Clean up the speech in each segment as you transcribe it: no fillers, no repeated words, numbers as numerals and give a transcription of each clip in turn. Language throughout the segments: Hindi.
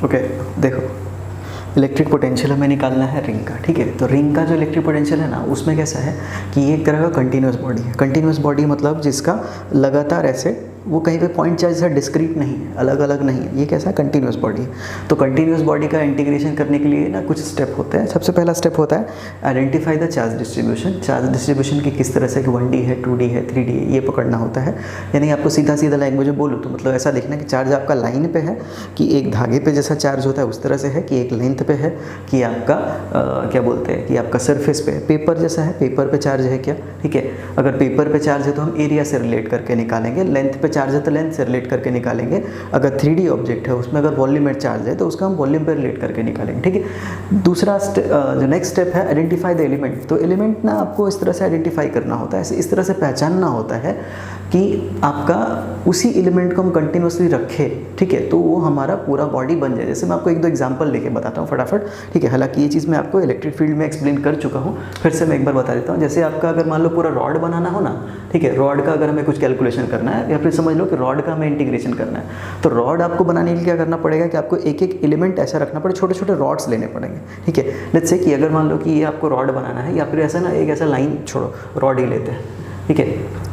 ओके देखो, इलेक्ट्रिक पोटेंशियल हमें निकालना है रिंग का, ठीक है। तो रिंग का जो इलेक्ट्रिक पोटेंशियल है ना, उसमें कैसा है कि ये एक तरह का कंटिन्यूस बॉडी है। कंटिन्यूस बॉडी मतलब जिसका लगातार ऐसे वो कहीं पे पॉइंट चार्ज जैसा डिस्क्रीट नहीं है, अलग अलग नहीं है, ये कैसा कंटिन्यूस बॉडी है। तो कंटिन्यूस बॉडी का इंटीग्रेशन करने के लिए ना कुछ स्टेप होते हैं। सबसे पहला स्टेप होता है identify the charge distribution. Charge distribution की किस तरह से कि 1D है, 2D है, 3D है, ये पकड़ना होता है। यानी आपको सीधा सीधा लैंग्वेज में बोलूँ तो मतलब ऐसा देखना कि चार्ज आपका लाइन पे है, कि एक धागे पे जैसा चार्ज होता है उस तरह से है, कि एक लेंथ पे है, कि आपका क्या बोलते हैं कि आपका सरफेस पे है, पेपर जैसा है, पेपर पे चार्ज है क्या, ठीक है। अगर पेपर पे चार्ज है तो हम एरिया से रिलेट करके निकालेंगे, लेंथ पे चार्ज है तो लेंथ से रिलेट करके निकालेंगे। अगर 3D ऑब्जेक्ट है उसमें अगर वॉल्यूम में चार्ज है तो उसका हम वॉल्यूम पे रिलेट करके निकालेंगे, ठीक है। दूसरा जो नेक्स्ट स्टेप है आइडेंटिफाई द एलिमेंट। तो एलिमेंट ना आपको इस तरह से आइडेंटिफाई करना होता है, इस तरह से पहचानना होता है कि आपका उसी एलिमेंट को हम कंटिन्यूसली रखें, ठीक है, तो वो हमारा पूरा बॉडी बन जाए। जैसे मैं आपको एक दो एग्जांपल लेके बताता हूँ फटाफट, ठीक है। हालांकि ये चीज़ मैं आपको इलेक्ट्रिक फील्ड में एक्सप्लेन कर चुका हूँ, फिर से मैं एक बार बता देता हूँ। जैसे आपका अगर मान लो पूरा रॉड बनाना हो ना, ठीक है, रॉड का अगर हमें कुछ कैलकुलेशन करना है या फिर समझ लो कि रॉड का हमें इंटीग्रेशन करना है, तो रॉड आपको बनाने के लिए क्या करना पड़ेगा कि आपको एक एक एलिमेंट ऐसा रखना पड़ेगा, छोटे छोटे रॉड्स लेने पड़ेंगे, ठीक है। लेट्स से कि अगर मान लो कि ये आपको रॉड बनाना है या फिर ऐसा ना एक ऐसा लाइन छोड़ो रॉड ही लेते हैं, ठीक है,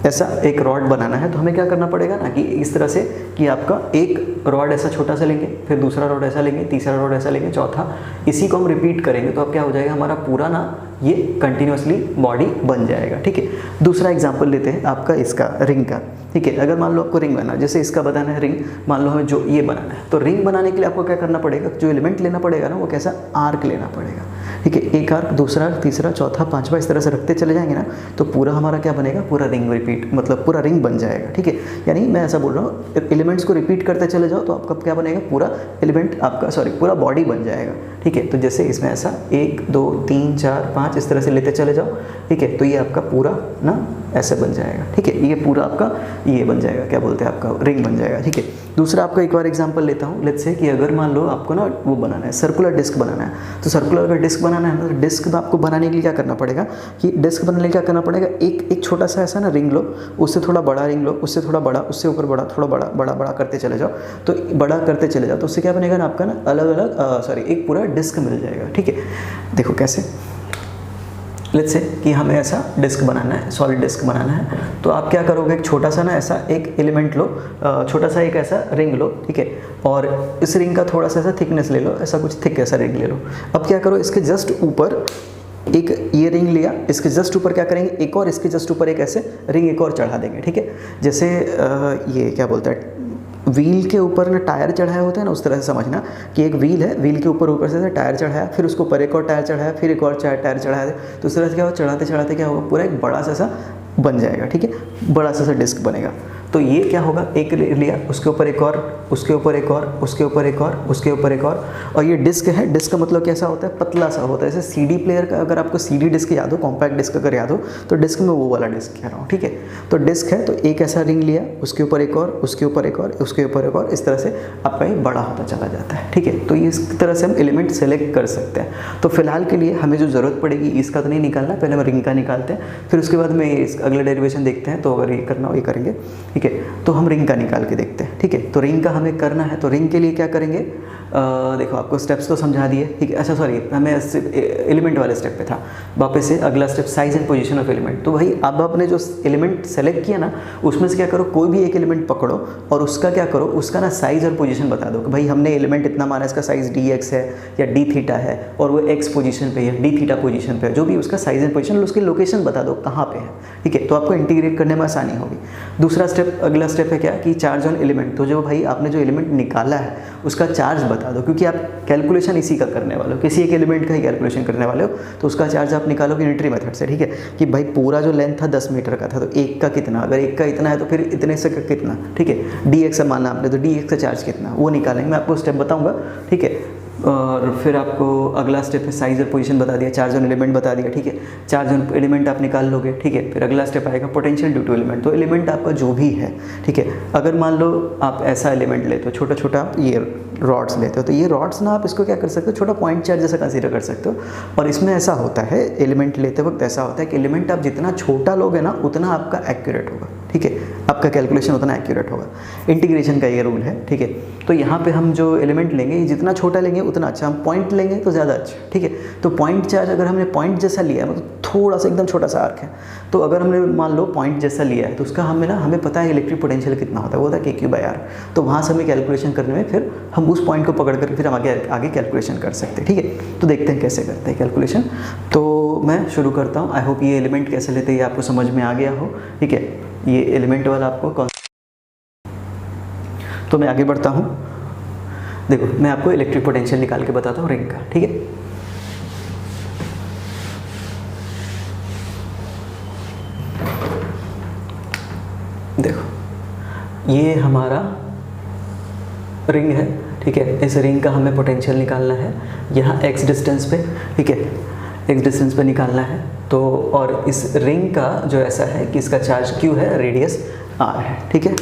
ऐसा एक रॉड बनाना है तो हमें क्या करना पड़ेगा ना कि इस तरह से कि आपका एक रॉड ऐसा छोटा सा लेंगे, फिर दूसरा रॉड ऐसा लेंगे, तीसरा रॉड ऐसा लेंगे, चौथा, इसी को हम रिपीट करेंगे तो अब क्या हो जाएगा हमारा पूरा ना ये कंटिन्यूसली बॉडी बन जाएगा, ठीक है। दूसरा एग्जांपल लेते हैं आपका इसका रिंग का, ठीक है। अगर मान लो आपको रिंग बनाना है, जैसे इसका बनाना है रिंग, मान लो हमें जो ये बनाना है, तो रिंग बनाने के लिए आपको क्या करना पड़ेगा, जो एलिमेंट लेना पड़ेगा ना वो कैसा आर्क लेना पड़ेगा, ठीक है। एक आर्क, दूसरा, तीसरा, चौथा, पांचवा, इस तरह से रखते चले जाएंगे ना तो पूरा हमारा क्या बनेगा, पूरा रिंग रिपीट मतलब पूरा रिंग बन जाएगा, ठीक है। यानी मैं ऐसा बोल रहा हूँ एलिमेंट्स को रिपीट करते चले जाओ तो आपका क्या बनेगा, पूरा एलिमेंट आपका पूरा बॉडी बन जाएगा, ठीक है। तो जैसे इसमें ऐसा 1 2 3 4 5 इस तरह से लेते चले जाओ, ठीक है, तो ये आपका पूरा ना ऐसे बन जाएगा, ठीक है। ये पूरा आपका ये बन जाएगा, क्या बोलते हैं, आपका रिंग बन जाएगा, ठीक है। दूसरा आपका एक और एग्जांपल लेता हूँ। लेट्स से कि अगर मान लो आपको ना वो बनाना है, सर्कुलर डिस्क बनाना है, तो सर्कुलर अगर डिस्क बनाना है ना, तो डिस्क में आपको बनाने के लिए क्या करना पड़ेगा कि डिस्क बनाने के लिए क्या करना पड़ेगा, एक छोटा सा ऐसा ना रिंग लो, उससे थोड़ा बड़ा रिंग लो, उससे थोड़ा बड़ा, उससे ऊपर बड़ा, थोड़ा बड़ा बड़ा बड़ा करते चले जाओ, तो बड़ा करते चले जाओ तो उससे क्या बनेगा ना आपका ना अलग अलग एक पूरा डिस्क मिल जाएगा, ठीक है। देखो कैसे, लेट्स से कि हमें ऐसा डिस्क बनाना है, सॉलिड डिस्क बनाना है, तो आप क्या करोगे, एक छोटा सा ना ऐसा एक एलिमेंट लो, छोटा सा एक ऐसा रिंग लो, ठीक है, और इस रिंग का थोड़ा सा ऐसा थिकनेस ले लो, ऐसा कुछ थिक ऐसा रिंग ले लो। अब क्या करो, इसके जस्ट ऊपर एक ये रिंग लिया, इसके जस्ट ऊपर क्या करेंगे, एक और इसके जस्ट ऊपर एक ऐसे रिंग एक और चढ़ा देंगे, ठीक है। जैसे ये क्या बोलता है, व्हील के ऊपर ना टायर चढ़ाया होता है ना, उस तरह से समझना कि एक व्हील है, व्हील के ऊपर से टायर चढ़ाया, फिर उसके ऊपर एक और टायर चढ़ाया, फिर एक और टायर चढ़ाया, तो उस तरह से क्या होगा, चढ़ाते चढ़ाते क्या होगा, पूरा एक बड़ा सा बन जाएगा, ठीक है, बड़ा सा डिस्क बनेगा। तो ये क्या होगा, एक लिया, उसके ऊपर एक और, उसके ऊपर एक और, उसके ऊपर एक और, उसके ऊपर एक और ये डिस्क है। डिस्क का मतलब कैसा होता है, पतला सा होता है, जैसे सीडी प्लेयर का, अगर आपको सीडी डिस्क याद हो, कॉम्पैक्ट डिस्क अगर याद हो, तो डिस्क में वो वाला डिस्क कह रहा हूँ, ठीक है। तो डिस्क है, तो एक ऐसा रिंग लिया, उसके ऊपर एक और, उसके ऊपर एक और, उसके ऊपर एक और, इस तरह से आपका ये बड़ा होता चला जाता है, ठीक है। तो ये इस तरह से हम एलिमेंट सेलेक्ट कर सकते हैं। तो फिलहाल के लिए हमें जो ज़रूरत पड़ेगी इसका तो नहीं निकालना, पहले हम रिंग का निकालते हैं, फिर उसके बाद में अगला डेरिवेशन देखते हैं, तो अगर ये करना हो ये करेंगे, ठीक है। तो हम रिंग का निकाल के देखते हैं, ठीक है। तो रिंग का हमें करना है, तो रिंग के लिए क्या करेंगे, देखो आपको स्टेप्स तो समझा दिए, ठीक है। अच्छा सॉरी, हमें एलिमेंट वाले स्टेप पे था, वापस से अगला step size and position of element. तो भाई अब आपने जो एलिमेंट सेलेक्ट किया ना, उसमें से क्या करो, कोई भी एक एलिमेंट पकड़ो और उसका क्या करो, उसका ना साइज और पोजीशन बता दो कि भाई हमने एलिमेंट इतना माना, इसका साइज dx है या d थीटा है और वो x पोजीशन पे है, d थीटा पोजीशन पे है, जो भी उसका साइज एंड पोजीशन, उसकी लोकेशन बता दो कहाँ पे है, ठीक है। तो आपको इंटीग्रेट करने में आसानी होगी। दूसरा स्टेप, अगला स्टेप है क्या कि चार्ज ऑन एलिमेंट। तो जो भाई आपने जो एलिमेंट निकाला है उसका चार्ज बता दो, क्योंकि आप कैलकुलेशन इसी का करने वाले हो, किसी एक एलिमेंट का ही कैलकुलेशन करने वाले हो, तो उसका चार्ज आप निकालोगे यूनिटरी मेथड से, ठीक है। कि भाई पूरा जो लेंथ था 10 मीटर का था, तो एक का कितना, अगर एक का इतना है तो फिर इतने से कितना, ठीक है। dx माना आपने, तो dx का चार्ज कितना, वो निकालेंगे, मैं आपको स्टेप बताऊंगा, ठीक है। और फिर आपको अगला स्टेप है साइज और पोजीशन बता दिया, चार्ज ऑन एलिमेंट बता दिया, ठीक है। चार्ज ऑन एलिमेंट आप निकाल लोगे, ठीक है। फिर अगला स्टेप आएगा पोटेंशियल ड्यू टू एलिमेंट। तो एलिमेंट आपका जो भी है, ठीक है, अगर मान लो आप ऐसा एलिमेंट लेते हो, छोटा छोटा ये रॉड्स लेते हो, तो ये रॉड्स ना आप इसको क्या कर सकते हो, छोटा पॉइंट चार्ज जैसा कंसीडर कर सकते हो। और इसमें ऐसा होता है, एलिमेंट लेते वक्त ऐसा होता है कि एलिमेंट आप जितना छोटा लोगे ना उतना आपका एक्यूरेट होगा, ठीक है, आपका कैलकुलेशन उतना एक्यूरेट होगा। इंटीग्रेशन का ये रूल है, ठीक है। तो यहाँ पे हम जो एलिमेंट लेंगे, जितना छोटा लेंगे उतना अच्छा, हम पॉइंट लेंगे तो ज़्यादा अच्छा, ठीक है। तो पॉइंट चार्ज अगर हमने पॉइंट जैसा लिया है, मतलब थोड़ा सा एकदम छोटा सा आर्क है, तो अगर हमने मान लो पॉइंट जैसा लिया है, तो उसका हमें पता है इलेक्ट्रिक पोटेंशियल कितना होता है, वो होता है KQ/R। तो वहाँ से हमें कैलकुलेशन करने में फिर हम उस पॉइंट को पकड़ कर फिर हम आगे कैलकुलेशन कर सकते हैं, ठीक है। तो देखते हैं कैसे करते हैं कैलकुलेशन। तो मैं शुरू करता हूँ। आई होप ये एलिमेंट कैसे लेते हैं ये आपको समझ में आ गया हो, ठीक है। ये एलिमेंट वाला आपको तो मैं आगे बढ़ता हूँ। देखो मैं आपको इलेक्ट्रिक पोटेंशियल निकाल के बताता हूँ रिंग का, ठीक है। देखो ये हमारा रिंग है, ठीक है। इस रिंग का हमें पोटेंशियल निकालना है यहाँ x डिस्टेंस पे, ठीक है, x डिस्टेंस पे निकालना है। तो और इस रिंग का जो ऐसा है कि इसका चार्ज Q है, रेडियस R है, ठीक है।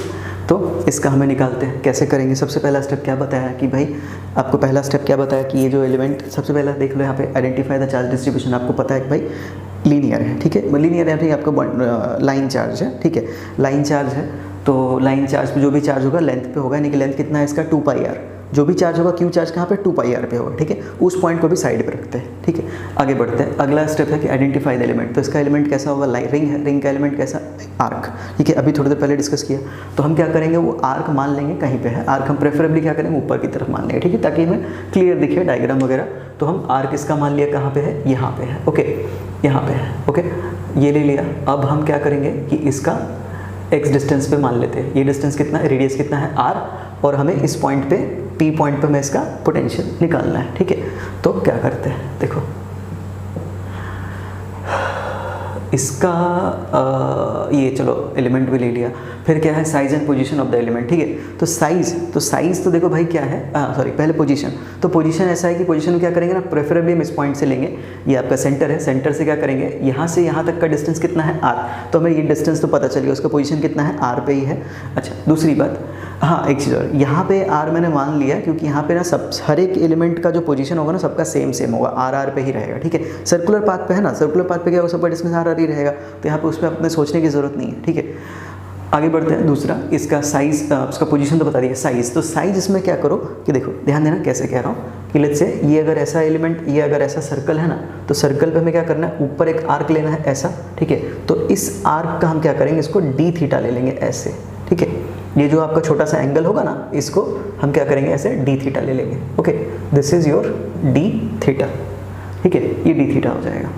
तो इसका हमें निकालते हैं, कैसे करेंगे। सबसे पहला स्टेप क्या बताया कि भाई, आपको पहला स्टेप क्या बताया कि ये जो एलिमेंट, सबसे पहला देख लो यहाँ पे आइडेंटिफाई द चार्ज डिस्ट्रीब्यूशन। आपको पता है कि भाई लीनियर है, ठीक है। लीनियर है, आपका लाइन चार्ज है, ठीक है, लाइन चार्ज है। तो लाइन चार्ज पे जो भी चार्ज होगा लेंथ पे होगा, यानी कि लेंथ कितना है इसका 2πr। जो भी चार्ज होगा Q चार्ज कहाँ पे 2πr पे होगा, ठीक है। उस पॉइंट को भी साइड पे रखते हैं, ठीक है। आगे बढ़ते हैं। अगला स्टेप है कि आइडेंटिफाई द एलिमेंट। तो इसका एलिमेंट कैसा होगा, रिंग है, रिंग का एलिमेंट कैसा, आर्क, ठीक है। अभी थोड़ी देर पहले डिस्कस किया। तो हम क्या करेंगे, वो आर्क मान लेंगे कहीं पे है, आर्क हम प्रेफरेबली क्या करेंगे ऊपर की तरफ मान लेंगे, ठीक है, ताकि हमें क्लियर दिखे डायग्राम वगैरह। तो हम आर्क इसका मान लिया कहाँ पे है, यहाँ पे है, ओके, यहाँ पे है, ओके, ये ले लिया। अब हम क्या करेंगे कि इसका x डिस्टेंस पे मान लेते हैं। ये डिस्टेंस कितना है, रेडियस कितना है r, और हमें इस पॉइंट पे P पॉइंट पे हमें इसका पोटेंशियल निकालना है, ठीक है। तो क्या करते हैं, देखो इसका ये चलो एलिमेंट भी ले लिया। फिर क्या है, size and position of the element, ठीक है। तो साइज तो देखो भाई क्या है, सॉरी पहले पोजीशन। तो पोजीशन ऐसा है कि पोजीशन क्या करेंगे ना, प्रेफरेबली हम इस पॉइंट से लेंगे, ये आपका सेंटर है, सेंटर से क्या करेंगे, यहाँ से यहाँ तक का डिस्टेंस कितना है r। तो हमें ये डिस्टेंस तो पता चल गया, उसका पोजीशन कितना है r पे ही है। अच्छा दूसरी बात, हाँ एक चीज़ और, यहाँ पे r मैंने मान लिया क्योंकि यहाँ पे ना सब हर एक एलिमेंट का जो पोजीशन होगा ना सबका सेम होगा, r पे ही रहेगा, ठीक है। सर्कुलर पाथ पे है ना, सर्कुलर पाथ पे क्या होगा, सबका डिस्टेंस r ही रहेगा। तो यहाँ पे उस पर अपने सोचने की ज़रूरत नहीं है, ठीक है। आगे बढ़ते हैं। दूसरा, इसका साइज़, उसका पोजीशन तो बता दिया, साइज़। तो साइज़ इसमें क्या करो कि देखो ध्यान देना कैसे कह रहा हूँ कि लेट्स से ये अगर ऐसा एलिमेंट, ये अगर ऐसा सर्कल है ना, तो सर्कल पे हमें क्या करना है, ऊपर एक आर्क लेना है ऐसा, ठीक है। तो इस आर्क का हम क्या करेंगे, इसको d थीटा ले लेंगे ऐसे, ठीक है। ये जो आपका छोटा सा एंगल होगा ना, इसको हम क्या करेंगे ऐसे d थीटा ले लेंगे, okay. This is your d theta, ठीक है, ये d थीटा हो जाएगा।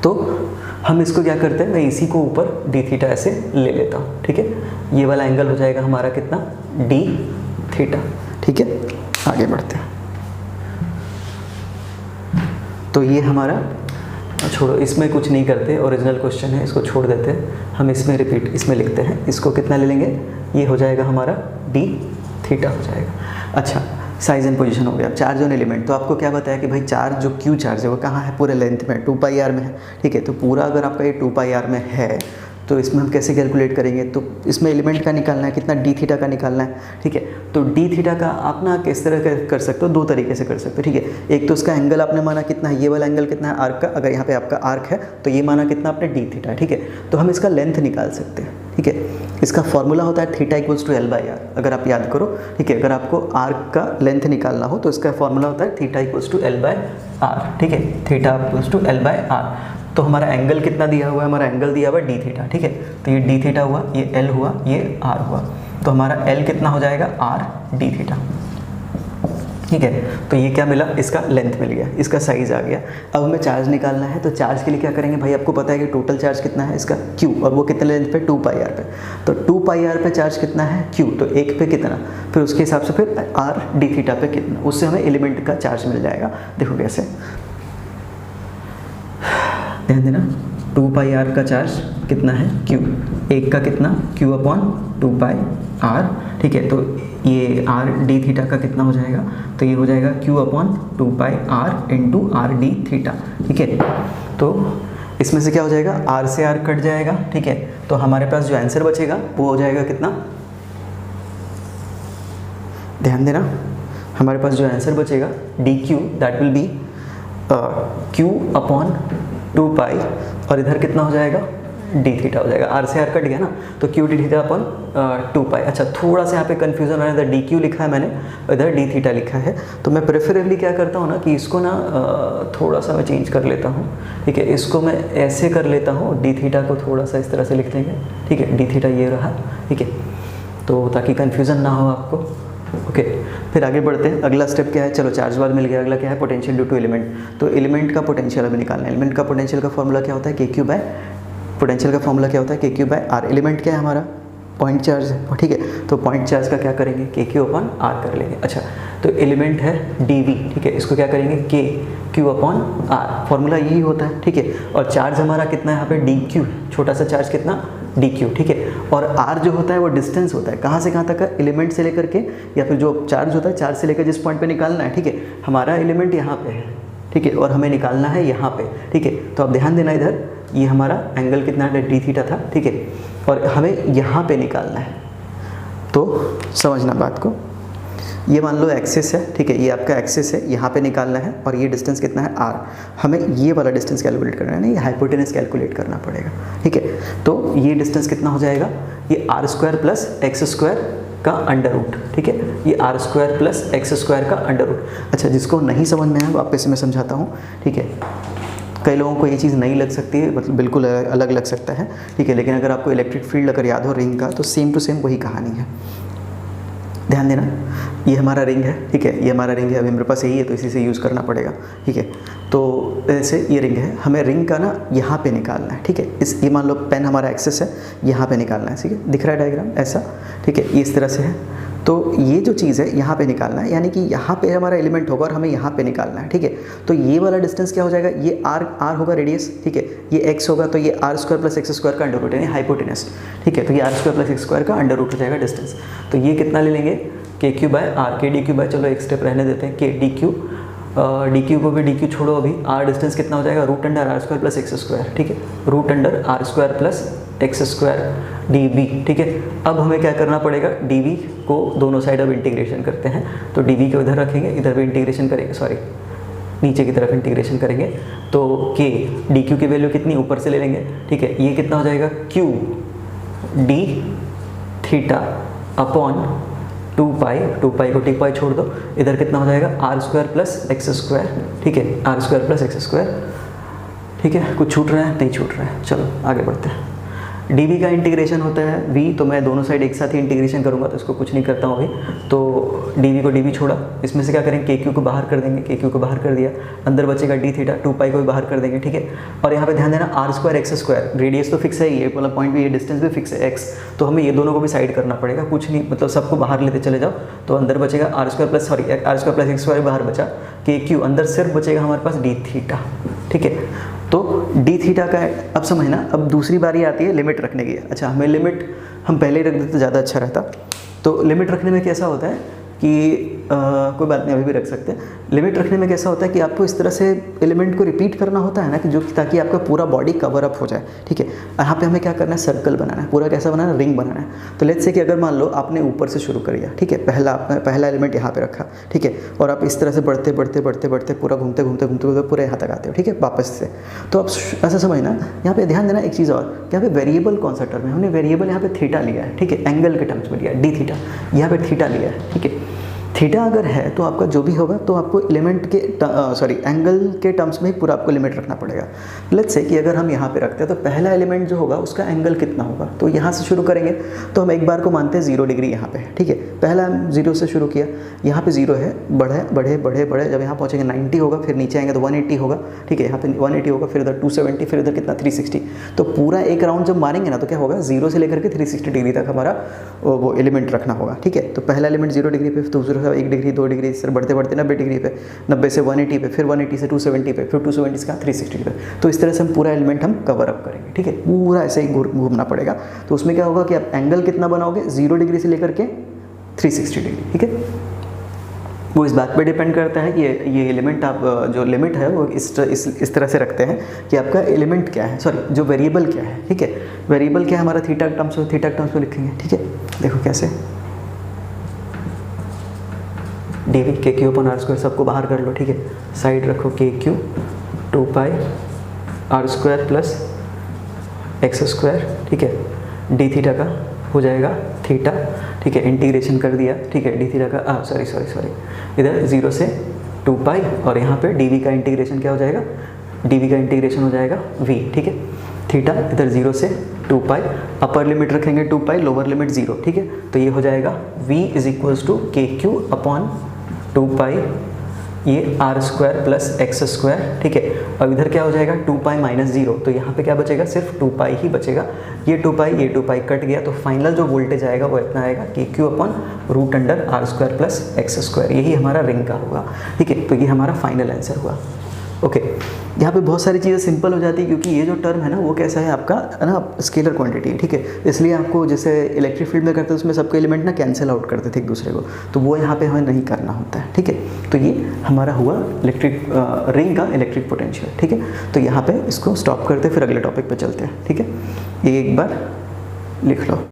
तो हम इसको क्या करते हैं, मैं इसी को ऊपर d थीटा ऐसे ले लेता हूँ, ठीक है। ये वाला एंगल हो जाएगा हमारा कितना, d थीटा, ठीक है। आगे बढ़ते हैं। तो ये हमारा, छोड़ो इसमें कुछ नहीं करते, ओरिजिनल क्वेश्चन है, इसको छोड़ देते हैं। हम इसमें इसमें लिखते हैं, इसको कितना ले लेंगे, ये हो जाएगा हमारा d थीटा हो जाएगा। अच्छा, साइज एंड पोजीशन हो गया। चार्ज ऑन एलिमेंट, तो आपको क्या बताया कि भाई चार्ज जो Q चार्ज है वो कहाँ है, पूरे लेंथ में 2πr में है, ठीक है। तो पूरा अगर आपका ये 2πr में है तो इसमें हम कैसे कैलकुलेट करेंगे, तो इसमें एलिमेंट का निकालना है कितना, d थीटा का निकालना है, ठीक है। तो d थीटा का आप ना किस तरह कर सकते हो, दो तरीके से कर सकते हो, ठीक है। एक तो उसका एंगल आपने माना कितना है, ये वाला एंगल कितना है आर्क का, अगर यहाँ पे आपका आर्क है तो ये माना कितना आपने d थीटा, ठीक है। तो हम इसका लेंथ निकाल सकते हैं, ठीक है। इसका फॉर्मूला होता है थीटा इक्वल्स टू L/R, अगर आप याद करो, ठीक है। अगर आपको आर्क का लेंथ निकालना हो तो इसका फॉर्मूला होता है थीटा इक्वल्स टू L/R, ठीक है, थीटा इक्वल्स टू L/R। तो हमारा एंगल कितना दिया हुआ है, हमारा एंगल दिया हुआ है d थीटा, ठीक है। तो ये d थीटा हुआ, ये L हुआ, ये R हुआ। तो हमारा L कितना हो जाएगा, R d थीटा, ठीक है। तो ये क्या मिला, इसका लेंथ मिल गया, इसका साइज़ आ गया। अब हमें चार्ज निकालना है, तो चार्ज के लिए क्या करेंगे भाई, आपको पता है कि टोटल चार्ज कितना है इसका Q, और वो कितने लेंथ पे, 2πr पे। तो 2πr पे चार्ज कितना है Q, तो एक पे कितना, फिर उसके हिसाब से फिर R d थीटा पे कितना, उससे हमें एलिमेंट का चार्ज मिल जाएगा। देखो कैसे, ध्यान देना, 2πr का चार्ज कितना है Q, एक का कितना Q/2πr, ठीक है। तो ये R d थीटा का कितना हो जाएगा, तो ये हो जाएगा Q/2πr into R d theta, ठीक है। तो इसमें से क्या हो जाएगा, R से R कट जाएगा, ठीक है। तो हमारे पास जो आंसर बचेगा वो हो जाएगा कितना, ध्यान देना, हमारे पास जो आंसर बचेगा dq that will be Q/2π, और इधर कितना हो जाएगा डी थीटा हो जाएगा, आर से आर कट गया ना, तो क्यू डी थीटा अपन 2 पाई। अच्छा थोड़ा सा यहाँ पे कन्फ्यूजन है, इधर डी क्यू लिखा है मैंने, इधर डी थीटा लिखा है, तो मैं प्रेफरेबली क्या करता हूँ ना कि इसको ना थोड़ा सा मैं चेंज कर लेता हूँ, ठीक है, इसको मैं ऐसे कर लेता हूँ, डी थीटा को थोड़ा सा इस तरह से लिख देंगे, ठीक है, डी थीटा ये रहा, ठीक है, तो ताकि कन्फ्यूज़न ना हो आपको। ओके फिर आगे बढ़ते हैं, अगला स्टेप क्या है, चलो चार्ज वाल मिल गया, अगला क्या है, पोटेंशियल ड्यू टू एलिमेंट। तो एलिमेंट का पोटेंशियल हमें निकालना है। एलिमेंट का पोटेंशियल का फॉर्मूला क्या होता है, के क्यू बाय, पोटेंशियल का फॉर्मूला क्या होता है, के क्यू बाय आर। एलिमेंट क्या है हमारा, पॉइंट चार्ज है, ठीक है, तो पॉइंट चार्ज का क्या करेंगे, के क्यू अपॉन आर कर लेंगे। अच्छा तो एलिमेंट है डी वी, ठीक है, इसको क्या करेंगे, के क्यू अपॉन आर, फॉर्मूला यही होता है, ठीक है, और चार्ज हमारा कितना है यहाँ पे, डी क्यू, छोटा सा चार्ज कितना, डी क्यू, ठीक है, और आर जो होता है वो डिस्टेंस होता है, कहाँ से कहाँ तक का, एलिमेंट से लेकर के, या फिर जो चार्ज होता है चार्ज से लेकर जिस पॉइंट पे निकालना है, ठीक है, हमारा एलिमेंट यहाँ पे है, ठीक है, और हमें निकालना है यहाँ पे, ठीक है, तो अब ध्यान देना इधर, ये हमारा एंगल कितना है, डी थीटा था, ठीक है, और हमें यहाँ पे निकालना है, तो समझना बात को, ये मान लो एक्सिस है, ठीक है, ये आपका एक्सिस है, यहाँ पे निकालना है, और ये डिस्टेंस कितना है, आर, हमें ये वाला डिस्टेंस कैलकुलेट करना है, नहीं हाइपोटेनस कैलकुलेट करना पड़ेगा, ठीक है, तो ये डिस्टेंस कितना हो जाएगा, ये R square plus X square का अंडर रूट, ठीक है, ये R square plus X square का अंडर रूट। अच्छा जिसको नहीं समझ में आया वापस से मैं समझाता हूँ, ठीक है, कई लोगों को ये चीज़ नहीं लग सकती है, मतलब बिल्कुल अलग लग सकता है, ठीक है, लेकिन अगर आपको इलेक्ट्रिक फील्ड अगर याद हो रिंग का, तो सेम टू सेम वही कहानी है, ध्यान देना, ये हमारा रिंग है, ठीक है, ये हमारा रिंग है, अभी मेरे पास यही है तो इसी से यूज़ करना पड़ेगा, ठीक है, तो ऐसे ये रिंग है, हमें रिंग का ना यहाँ पे निकालना है, ठीक है, ये मान लो पेन हमारा एक्सेस है, यहाँ पे निकालना है, ठीक है, दिख रहा है डायग्राम ऐसा, ठीक है, ये इस तरह से है, तो ये जो चीज़ है यहाँ पे निकालना है, यानी कि यहाँ पे हमारा एलिमेंट होगा और हमें यहाँ पे निकालना है, ठीक है, तो ये वाला डिस्टेंस क्या हो जाएगा, ये आर होगा रेडियस, ठीक है, ये एक्स होगा, तो ये R square plus X square का अंडर रूट यानी हाइपोटेनस, ठीक है, तो ये R square plus X square का अंडर रूट हो जाएगा डिस्टेंस, तो ये कितना ले लेंगे, K Q by R, K D Q by, चलो एक स्टेप रहने देते हैं, के डी क्यू को भी डी क्यू छोड़ो अभी, आर डिस्टेंस कितना हो जाएगा, root under R square plus X square, ठीक है, root under R square plus X square D V, ठीक है, अब हमें क्या करना पड़ेगा, डी वी को दोनों साइड अब इंटीग्रेशन करते हैं, तो डी वी को इधर रखेंगे, इधर भी इंटीग्रेशन करेंगे, सॉरी नीचे की तरफ इंटीग्रेशन करेंगे, तो के डी क्यू की वैल्यू कितनी ऊपर से ले लेंगे, ठीक है, ये कितना हो जाएगा, Q D theta upon 2 pi को टी पाई छोड़ दो, इधर कितना हो जाएगा, R square plus X square, ठीक है, R square plus X square, ठीक है, कुछ छूट रहा है, नहीं छूट रहा है, चलो आगे बढ़ते हैं। डी वी का इंटीग्रेशन होता है वी, तो मैं दोनों साइड एक साथ ही इंटीग्रेशन करूंगा, तो इसको कुछ नहीं करता हूँ अभी, तो डी वी को डी वी छोड़ा, इसमें से क्या करेंगे, के क्यू को बाहर कर देंगे, के क्यू को बाहर कर दिया, अंदर बचेगा डी थीटा, 2 पाई को भी बाहर कर देंगे, ठीक है, और यहाँ पे ध्यान देना R square X square, radius तो फिक्स है, ये मतलब पॉइंट भी, ये डिस्टेंस भी फिक्स है एक्स, तो हमें ये दोनों को भी साइड करना पड़ेगा, कुछ नहीं मतलब सबको बाहर लेते चले जाओ, तो अंदर बचेगा R square plus X square बाहर बचा, के क्यू अंदर सिर्फ बचेगा हमारे पास डी थीटा, ठीक है, तो डी थीटा का अब समझना, अब दूसरी बारी आती है लिमिट रखने की। अच्छा हमें लिमिट हम पहले ही रख देते तो ज़्यादा अच्छा रहता, तो लिमिट रखने में कैसा होता है कि कोई बात नहीं अभी भी रख सकते हैं, लिमिट रखने में कैसा होता है कि आपको इस तरह से एलिमेंट को रिपीट करना होता है ना, कि जो ताकि आपका पूरा बॉडी कवर अप हो जाए, ठीक है, यहाँ पे हमें क्या करना है, सर्कल बनाना है, पूरा कैसा बनाना है, रिंग बनाना है, तो लेट्स से कि अगर मान लो आपने ऊपर से शुरू कर दिया, ठीक है, पहला एलिमेंट यहाँ पे रखा, ठीक है, और आप इस तरह से बढ़ते पूरा घूमते पूरा यहाँ तक आते हो, ठीक है, वापस से, तो आप ऐसा समझना, यहाँ पे ध्यान देना एक चीज़ और, यहाँ पे वेरिएबल कौन सा टर्म है, हमने वेरिएबल यहाँ पे थीटा लिया है, ठीक है, एंगल के टर्म्स में लिया डी थीटा, यहाँ पे थीटा लिया है, ठीक है, थीटा अगर है तो आपका जो भी होगा तो आपको एलिमेंट के एंगल के टर्म्स में ही पूरा आपको लिमिट रखना पड़ेगा। लेट्स से कि अगर हम यहाँ पे रखते हैं तो पहला एलिमेंट जो होगा उसका एंगल कितना होगा, तो यहाँ से शुरू करेंगे, तो हम एक बार को मानते हैं 0 डिग्री यहाँ पे है, ठीक है, पहला हम 0 से शुरू किया, यहाँ पे 0 है, बढ़े, जब यहाँ पहुँचेंगे 90 होगा, फिर नीचे आएंगे तो 180 होगा, ठीक है, यहाँ पे 180 होगा, फिर इधर 270, फिर इधर कितना 360, तो पूरा एक राउंड जब मारेंगे ना तो क्या होगा, 0 से लेकर के 360 डिग्री तक हमारा वो एलिमेंट रखना होगा, ठीक है, तो पहला एलिमेंट 0 डिग्री पे, दूसरा 1 डिग्री 2 डिग्री, इस तरह बढ़ते 90 डिग्री पे, 90 से 180 पे, फिर 180 से 270 पे, फिर 270 से 360 पे, तो इस तरह से हम पूरा एलिमेंट हम कवर अप करेंगे, ठीक है, पूरा ऐसे ही घूमना पड़ेगा। तो उसमें क्या होगा कि आप एंगल कितना बनाओगे, 0 डिग्री से लेकर के 360 डिग्री, ठीक है, वो इस बात पे डिपेंड करता है कि ये एलिमेंट आप जो लिमिट है वो इस तरह से रखते हैं कि आपका एलिमेंट क्या है, सॉरी जो वेरिएबल क्या है, ठीक है, वेरिएबल क्या है हमारा थीटा टर्म्स में लिखेंगे, ठीक है, देखो कैसे, D V K Q upon R square सबको बाहर कर लो, ठीक है, साइड रखो K Q 2 pi R square plus X square, ठीक है, डी थीटा का हो जाएगा थीटा, ठीक है, इंटीग्रेशन कर दिया, ठीक है, डी थीटा का सॉरी इधर 0 से 2 पाई, और यहाँ पे डी वी का इंटीग्रेशन क्या हो जाएगा, डी वी का इंटीग्रेशन हो जाएगा वी, ठीक है, थीटा इधर 0 से 2 पाई, अपर लिमिट रखेंगे 2 पाई, लोअर लिमिट 0, ठीक है, तो ये हो जाएगा v is equals to K Q upon 2 pi ये R square plus X square, ठीक है। अब इधर क्या हो जाएगा 2 पाई माइनस 0, तो यहाँ पे क्या बचेगा, सिर्फ 2 पाई ही बचेगा, ये 2 पाई कट गया, तो फाइनल जो वोल्टेज आएगा वो इतना आएगा कि Q upon root under R square plus X square, यही हमारा रिंग का होगा, ठीक है। तो ये हमारा फाइनल आंसर हुआ। ओके, यहाँ पे बहुत सारी चीज़ें सिंपल हो जाती है क्योंकि ये जो टर्म है ना वो कैसा है आपका, है ना, स्केलर क्वांटिटी है, ठीक है, इसलिए आपको जैसे इलेक्ट्रिक फील्ड में करते हैं उसमें सबके एलिमेंट ना कैंसिल आउट करते थे एक दूसरे को, तो वो यहाँ पे हमें नहीं करना होता है, ठीक है। तो ये हमारा हुआ इलेक्ट्रिक रिंग का इलेक्ट्रिक पोटेंशियल, ठीक है। तो यहाँ पे इसको स्टॉप करते फिर अगले टॉपिक पे चलते हैं, ठीक है, ये एक बार लिख लो।